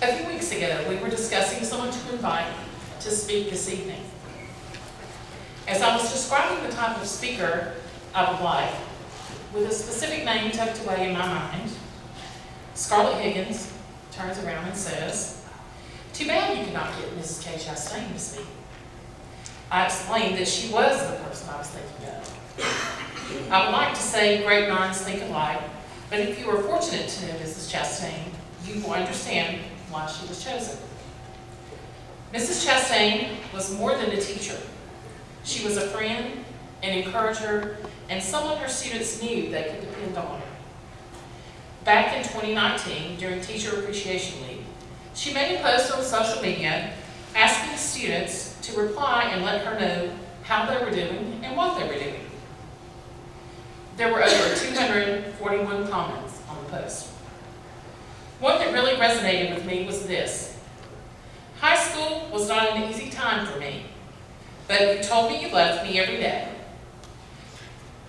A few weeks ago, we were discussing someone to invite to speak this evening. As I was describing the type of speaker I would like, with a specific name tucked away in my mind, Scarlett Higgins turns around and says, "Too bad you could not get Mrs. Kaye Chastain to speak." I explained that she was the person I was thinking of. I would like to say great minds think alike, but if you were fortunate to know Mrs. Chastain, you will understand why she was chosen. Mrs. Chastain was more than a teacher. She was a friend, an encourager, and someone her students knew they could depend on. Back in 2019, during Teacher Appreciation Week, she made a post on social media asking students to reply and let her know how they were doing and what they were doing. There were over 241 comments on the post. One that really resonated with me was this: "High school was not an easy time for me, but you told me you loved me every day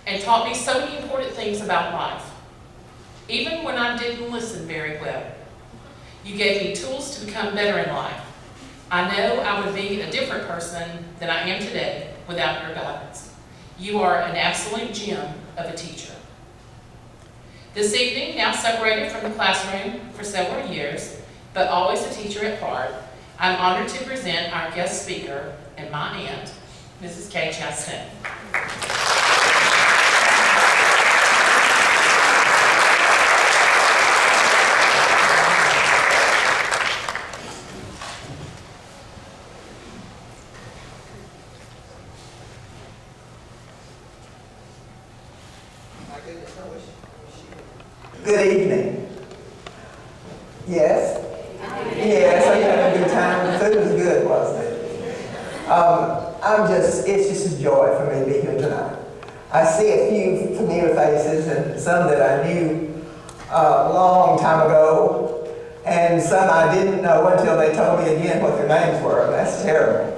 and taught me so many important things about life, even when I didn't listen very well. You gave me tools to become better in life. I know I would be a different person than I am today without your guidance. You are an absolute gem of a teacher." This evening, now separated from the classroom for several years, but always a teacher at heart, I'm honored to present our guest speaker and my aunt, Mrs. Kaye Chastain. Good evening. Yes? Yes, I had a good time. The food was good, wasn't it? It's just a joy for me to be here tonight. I see a few familiar faces and some that I knew a long time ago, and some I didn't know until they told me again what their names were. That's terrible.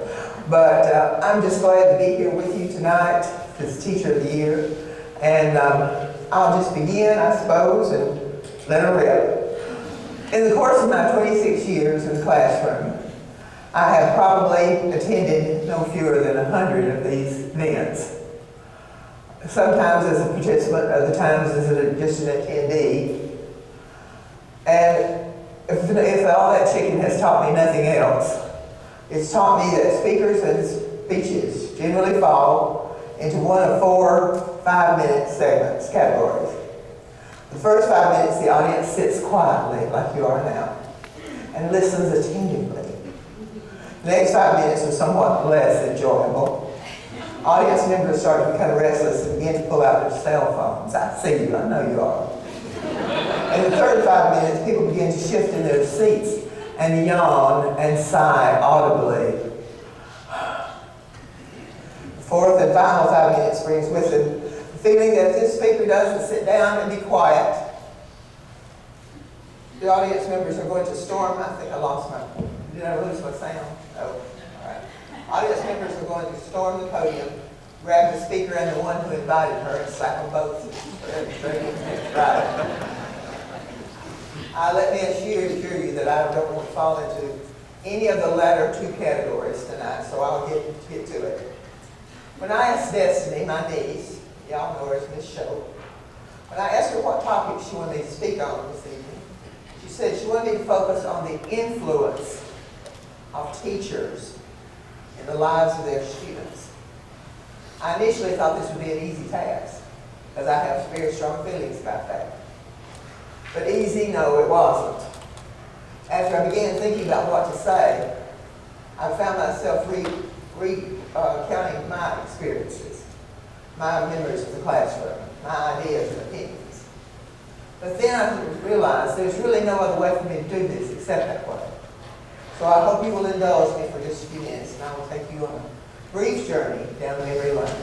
But I'm just glad to be here with you tonight as Teacher of the Year. And I'll just begin, I suppose, and let her rip. In the course of my 26 years in the classroom, I have probably attended no fewer than 100 of these events. Sometimes as a participant, other times as just an attendee. And if all that chicken has taught me nothing else, it's taught me that speakers and speeches generally fall into one of 4 5-minute segments, categories. The first 5 minutes, the audience sits quietly, like you are now, and listens attentively. The next 5 minutes are somewhat less enjoyable. Audience members start to become restless and begin to pull out their cell phones. I see you, I know you are. In the third 5 minutes, people begin to shift in their seats and yawn and sigh audibly. The fourth and final 5 minutes brings with it the feeling that if this speaker doesn't sit down and be quiet, the audience members are going to storm. I think I lost my, did I lose my sound? Oh, all right. Audience members are going to storm the podium, grab the speaker and the one who invited her and slap them both. Right. Let me assure you that I don't want to fall into any of the latter 2 categories tonight, so I'll get to it. When I asked Destiny, my niece, y'all know her as Miss Show, when I asked her what topic she wanted me to speak on this evening, she said she wanted me to focus on the influence of teachers in the lives of their students. I initially thought this would be an easy task, because I have very strong feelings about that. But easy, no, it wasn't. After I began thinking about what to say, I found myself recounting my experiences, my memories of the classroom, my ideas and opinions. But then I realized there's really no other way for me to do this except that way. So I hope you will indulge me for just a few minutes, and I will take you on a brief journey down memory lane.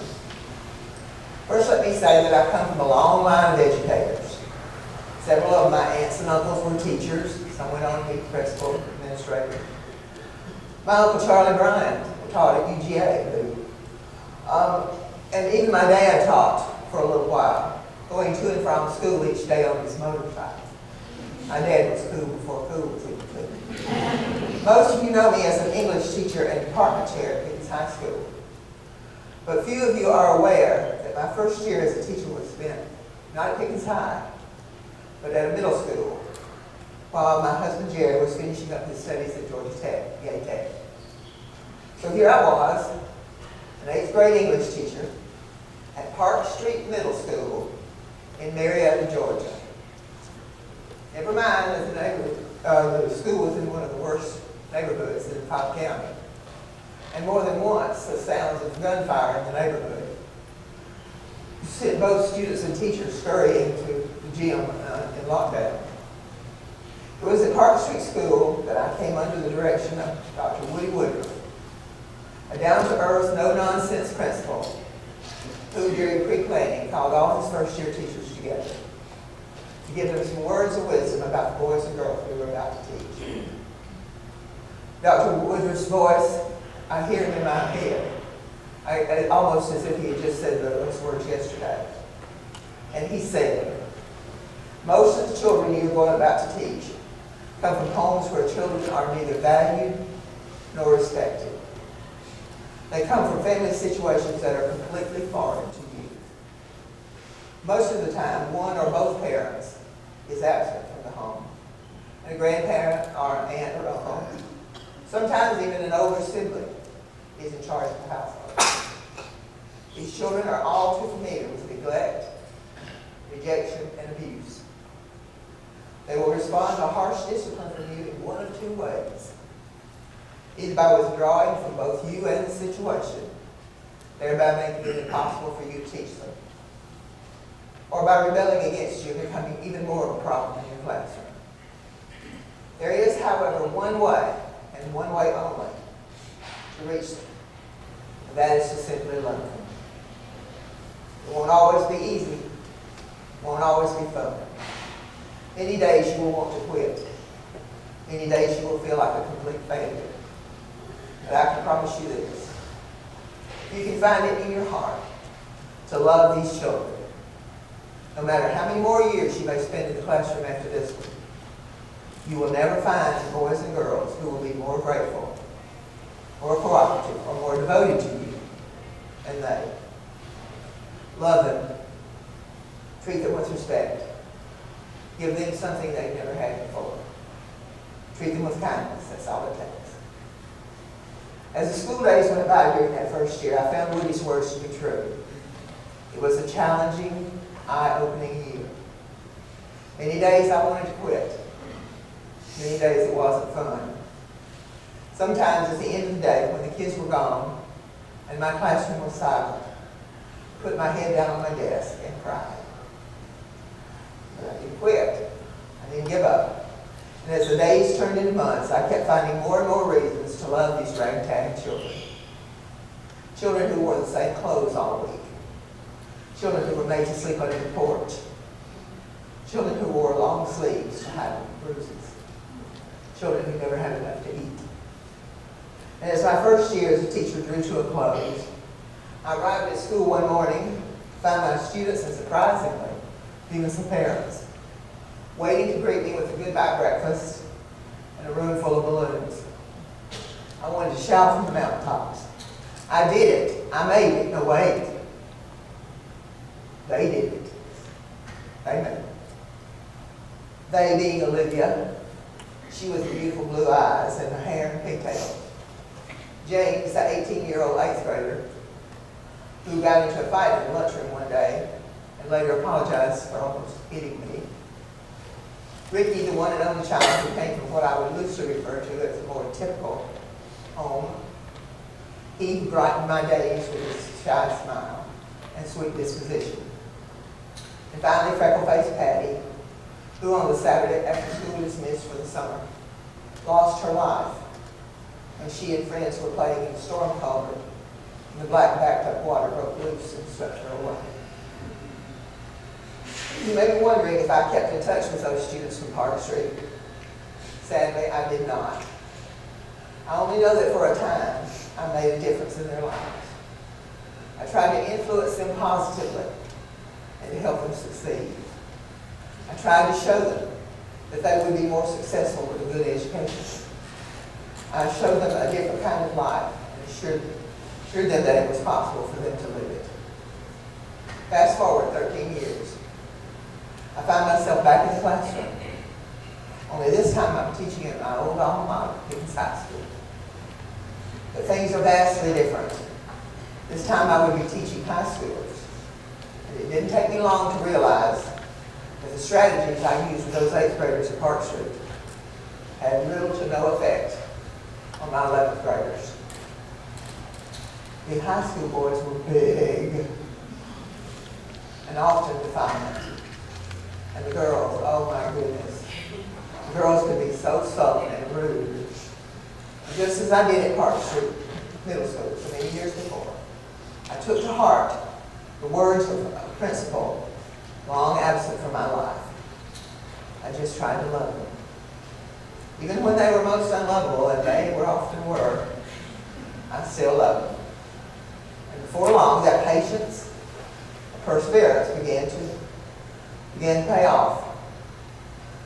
First, let me say that I come from a long line of educators. Several of my aunts and uncles were teachers. Some went on to be principal, administrator. My Uncle Charlie Bryant taught at UGA. And even my dad taught for a little while, going to and from school each day on his motorcycle. My dad was cool before cool was even cool. Most of you know me as an English teacher and department chair at Pickens High School. But few of you are aware that my first year as a teacher was spent not at Pickens High, but at a middle school, while my husband Jerry was finishing up his studies at Georgia Tech, Tate. So here I was, an 8th grade English teacher at Park Street Middle School in Marietta, Georgia. Never mind that the school was in one of the worst neighborhoods in Cobb County. And more than once, the sounds of gunfire in the neighborhood sent both students and teachers scurrying to the gym in lockdown. It was at Park Street School that I came under the direction of Dr. Woody Woodruff, a down-to-earth, no-nonsense principal who, during pre-planning, called all his first-year teachers together to give them some words of wisdom about the boys and girls we were about to teach. Dr. Woodruff's voice, I hear him in my head, almost as if he had just said those words yesterday. And he said, most of the children you are about to teach come from homes where children are neither valued nor respected. They come from family situations that are completely foreign to you. Most of the time, one or both parents is absent from the home, and a grandparent or an aunt or uncle, sometimes even an older sibling, is in charge of the household. These children are all too familiar with neglect, rejection, and abuse. They will respond to harsh discipline from you in one of two ways. Either by withdrawing from both you and the situation, thereby making it impossible for you to teach them, or by rebelling against you and becoming even more of a problem in your classroom. There is, however, one way, and one way only, to reach them, and that is to simply love them. It won't always be easy. It won't always be fun. Many days you will want to quit. Many days you will feel like a complete failure. But I can promise you this. You can find it in your heart to love these children. No matter how many more years you may spend in the classroom after this one, you will never find boys and girls who will be more grateful, more cooperative, or more devoted to you than they. Love them. Treat them with respect. Give them something they've never had before. Treat them with kindness. That's all it takes. As the school days went by during that first year, I found Woody's words to be true. It was a challenging, eye-opening year. Many days I wanted to quit. Many days it wasn't fun. Sometimes at the end of the day, when the kids were gone and my classroom was silent, I put my head down on my desk and cried. But I didn't quit. I didn't give up. And as the days turned into months, I kept finding more and more reasons to love these ragtag children. Children who wore the same clothes all week. Children who were made to sleep under the porch. Children who wore long sleeves to hide bruises. Children who never had enough to eat. And as my first year as a teacher drew to a close, I arrived at school one morning, found my students and surprisingly, even some parents, waiting to greet me with a goodbye breakfast and a room full of balloons. I wanted to shout from the mountaintops. I did it. I made it. No, wait. They did it. They made it. They being Olivia, she with the beautiful blue eyes and her hair and pigtails. James, the 18-year-old 8th grader, who got into a fight in the lunchroom one day and later apologized for almost hitting me. Ricky, the one and only child who came from what I would loosely refer to as a more typical home. He who brightened my days with his shy smile and sweet disposition. And finally, freckle-faced Patty, who on the Saturday after school dismissed for the summer, lost her life when she and friends were playing in a storm culvert and the black backed up water broke loose and swept her away. You may be wondering if I kept in touch with those students from Park Street. Sadly, I did not. I only know that for a time, I made a difference in their lives. I tried to influence them positively and to help them succeed. I tried to show them that they would be more successful with a good education. I showed them a different kind of life and assured them that it was possible for them to live it. Fast forward 13 years. I find myself back in the classroom. Only this time I'm teaching at my old alma mater, Pickens High School. But things are vastly different. This time I would be teaching high schoolers. And it didn't take me long to realize that the strategies I used with those 8th graders at Park Street had little to no effect on my 11th graders. The high school boys were big and often defiant. And the girls, oh my goodness, the girls could be so sullen and rude. And just as I did at Park Street Middle School so many years before, I took to heart the words of a principal long absent from my life. I just tried to love them. Even when they were most unlovable, and they often were, I still loved them. And before long, that patience and perseverance began to pay off.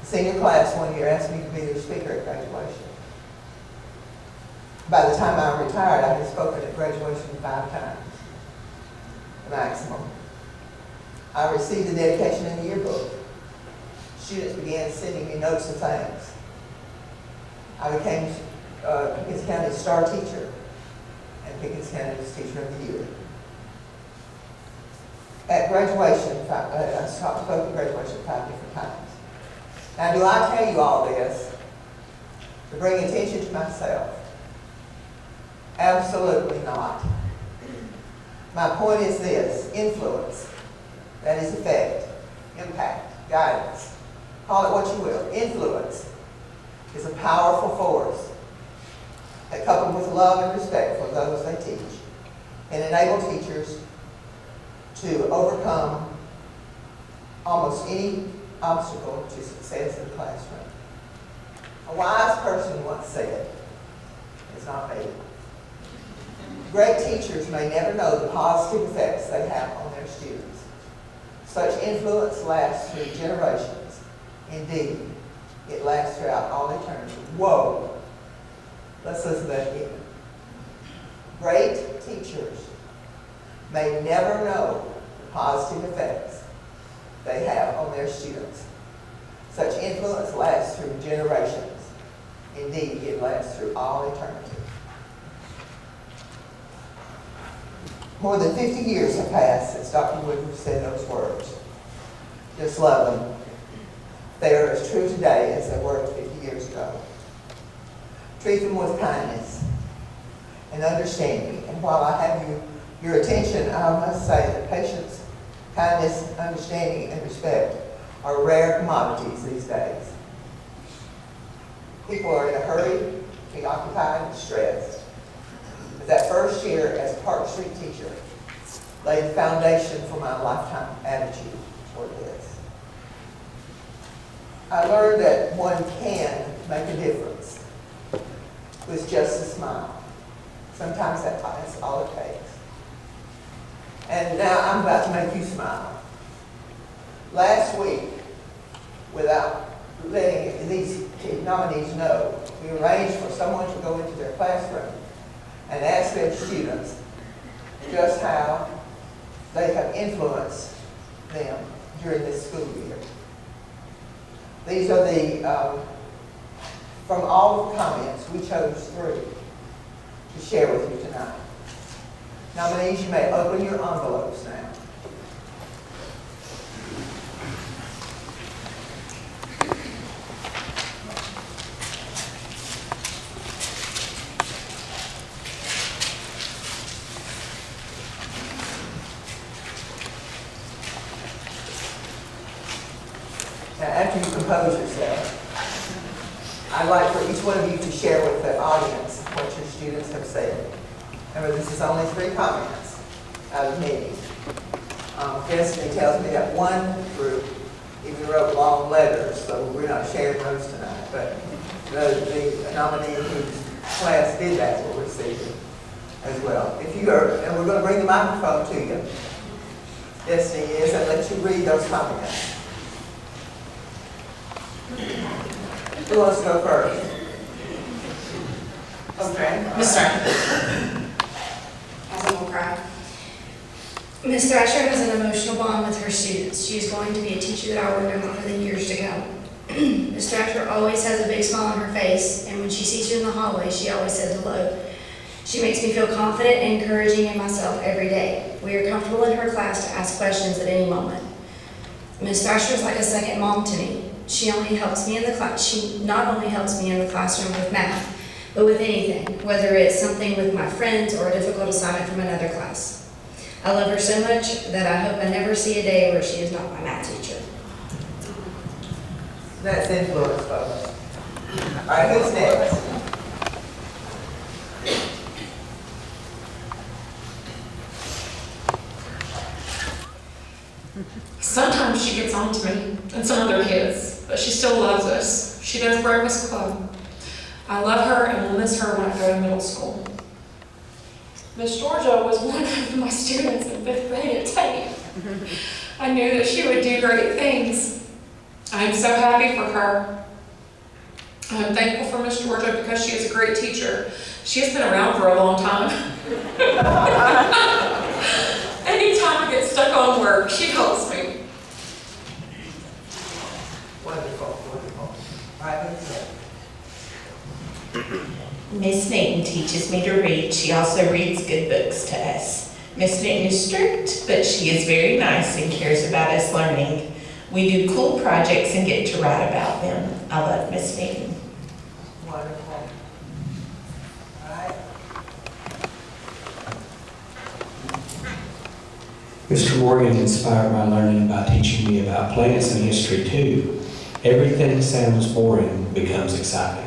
The senior class one year asked me to be their speaker at graduation. By the time I retired, I had spoken at graduation 5 times, the maximum. I received the dedication in the yearbook. Students began sending me notes of thanks. I became Pickens County's star teacher and Pickens County's Teacher of the Year. At graduation, I spoke at graduation 5 different times. Now, do I tell you all this to bring attention to myself? Absolutely not. My point is this: influence, that is effect, impact, guidance, call it what you will. Influence is a powerful force that, coupled with love and respect for those they teach, can enable teachers to overcome almost any obstacle to success in the classroom. A wise person once said, it's not me, great teachers may never know the positive effects they have on their students. Such influence lasts through generations. Indeed, it lasts throughout all eternity. Whoa! Let's listen to that again. Great teachers may never know the positive effects they have on their students. Such influence lasts through generations. Indeed, it lasts through all eternity. More than 50 years have passed since Dr. Woodruff said those words. Just love them. They are as true today as they were 50 years ago. Treat them with kindness and understanding. And while I have your attention, I must say that patience, kindness, understanding, and respect are rare commodities these days. People are in a hurry, preoccupied, and stressed. But that first year as a Park Street teacher laid the foundation for my lifetime attitude toward this. I learned that one can make a difference with just a smile. Sometimes that's all it takes. And now I'm about to make you smile. Last week, without letting these nominees know, we arranged for someone to go into their classroom and ask their students just how they have influenced them during this school year. These are from all the comments, we chose 3 to share with you tonight. Nominees, you may open your envelopes now. Now, after you compose yourself, I'd like for each one of you to share with the audience what your students have said. Remember, this is only 3 comments out of many. Destiny tells me that one group even wrote long letters, so we're not sharing those tonight. But the nominee whose class did that will receive it as well. If you are, and we're going to bring the microphone to you. Destiny is, and let you read those comments. Who wants to go first? Miss Thrasher. I will cry. Ms. Thrasher has an emotional bond with her students. She is going to be a teacher that I will remember for the years to come. Ms. Thrasher always has a big smile on her face, and when she sees you in the hallway, she always says hello. She makes me feel confident and encouraging in myself every day. We are comfortable in her class to ask questions at any moment. Ms. Thrasher is like a second mom to me. She not only helps me in the classroom with math, but with anything, whether it's something with my friends or a difficult assignment from another class. I love her so much that I hope I never see a day where she is not my math teacher. That's influence, folks. All right, who's next? Sometimes she gets on to me and some other kids, but she still loves us. She does Breakfast Club. I love her and will miss her when I go to middle school. Miss Georgia was one of my students in 5th grade at Tate. I knew that she would do great things. I am so happy for her. I'm thankful for Miss Georgia because she is a great teacher. She has been around for a long time. Anytime I get stuck on work, she calls me. Wonderful, wonderful. All right, who's next? Miss Newton teaches me to read. She also reads good books to us. Miss Newton is strict, but she is very nice and cares about us learning. We do cool projects and get to write about them. I love Miss Newton. Wonderful. All right. Mr. Morgan inspired my learning by teaching me about plants and history too. Everything sounds boring becomes exciting.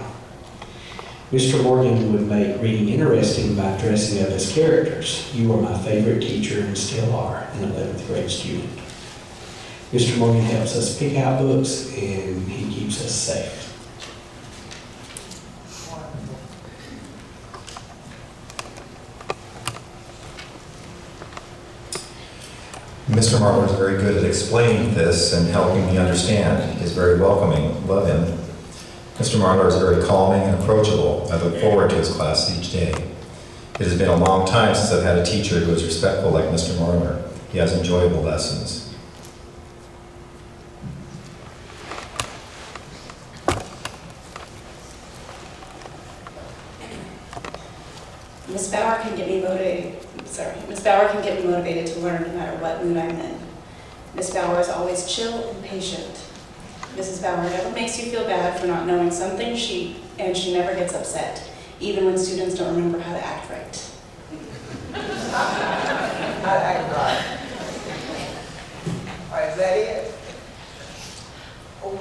Mr. Morgan would make reading interesting by dressing up as characters. You are my favorite teacher and still are, an 11th grade student. Mr. Morgan helps us pick out books and he keeps us safe. Wonderful. Mr. Marler is very good at explaining this and helping me understand. He's very welcoming. Love him. Mr. Marler is very calming and approachable. I look forward to his class each day. It has been a long time since I've had a teacher who is respectful like Mr. Marler. He has enjoyable lessons. Miss Bauer can get me motivated to learn no matter what mood I'm in. Miss Bauer is always chill and patient. Mrs. Bauer never makes you feel bad for not knowing something, and she never gets upset, even when students don't remember how to act right. How to act right. All right, is that it?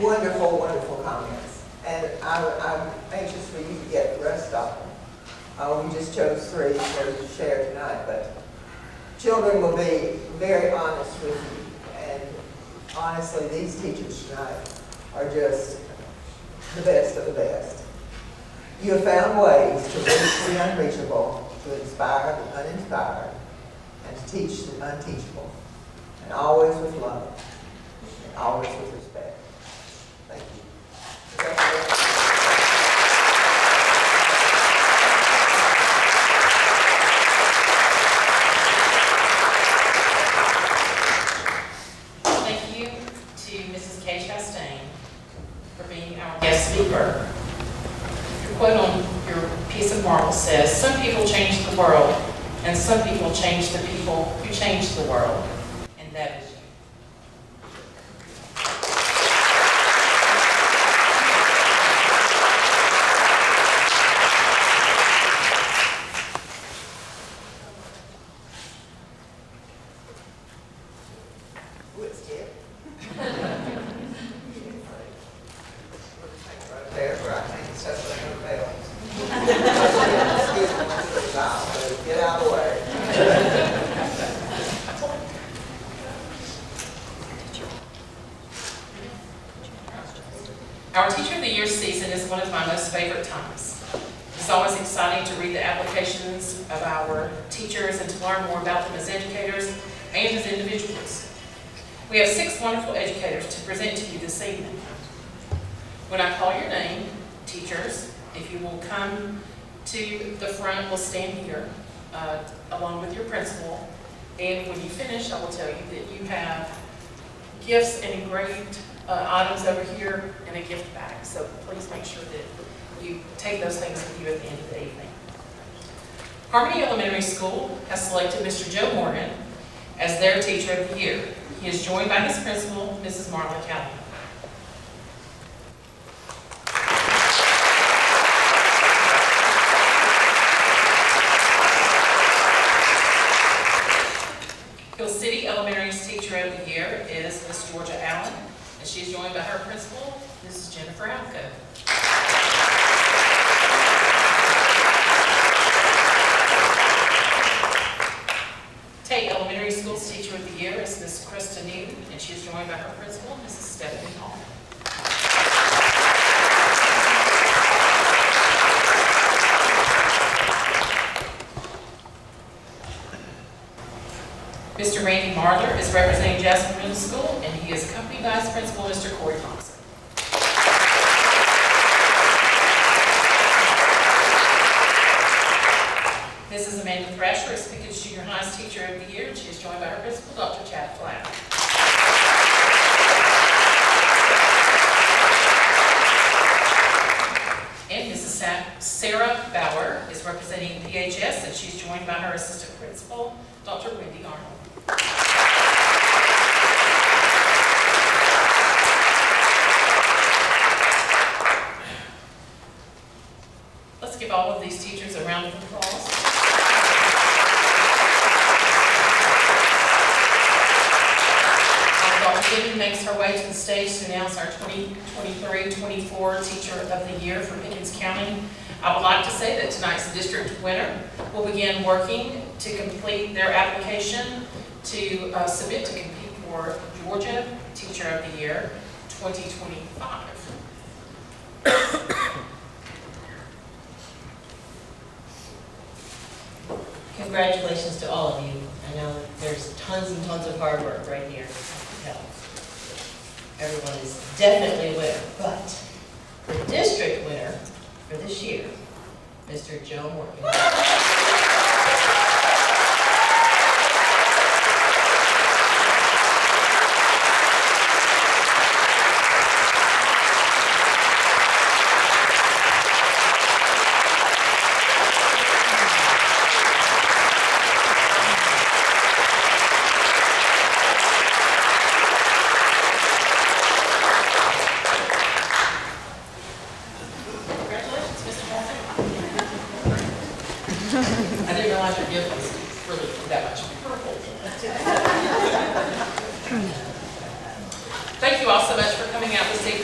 Wonderful, wonderful comments. And I'm anxious for you to get the rest of them. We just chose 3 for you to share tonight, but children will be very honest with you. And honestly, these teachers tonight are just the best of the best. You have found ways to reach the unreachable, to inspire the uninspired, and to teach the unteachable. And always with love, and always with respect. Thank you. Thank you to Mrs. Kaye Chastain for being our guest speaker. Your quote on your piece of marble says, "Some people change the world, and some people change the people who change the world." And that is you. Get out of the way. Our Teacher of the Year season is one of my most favorite times. It's always exciting to read the applications of our teachers and to learn more about them as educators and as individuals. We have 6 wonderful educators to present to you this evening. When I call your name, teachers, if you will come to the front will stand here, along with your principal. And when you finish, I will tell you that you have gifts and engraved items over here in a gift bag. So please make sure that you take those things with you at the end of the evening. Harmony Elementary School has selected Mr. Joe Morgan as their Teacher of the Year. He is joined by his principal, Mrs. Marler Kelly. Hill City Elementary's Teacher of the Year is Miss Georgia Allen, and she is joined by her principal, Mrs. Jennifer Alco. Tate Elementary School's Teacher of the Year is Miss Krista Newton, and she is joined by her principal, Mrs. Stephanie Hall. Mr. Randy Marler is representing Jasper Middle School, and he is accompanied by his principal, Mr. Corey Thompson. Mrs. Amanda Thrasher is Pickens Junior High's Teacher of the Year, and she is joined by her principal, Dr. Chad Flatt. And Mrs. Sarah Bauer is representing PHS, and she's joined by her assistant principal, Dr. Wendy Arnold. Let's give all of these teachers a round of applause. Dr. Gibbon makes her way to the stage to announce our 2023-24 Teacher of the Year for Pickens County. I would like to say that tonight's district winner will begin working to complete their application to submit to compete for Georgia Teacher of the Year 2025. Congratulations to all of you. I know there's tons and tons of hard work right here. Everyone is definitely a winner, but the district winner for this year, Mr. Joe Morgan. I didn't realize your gift was really that much purple. Thank you all so much for coming out this evening.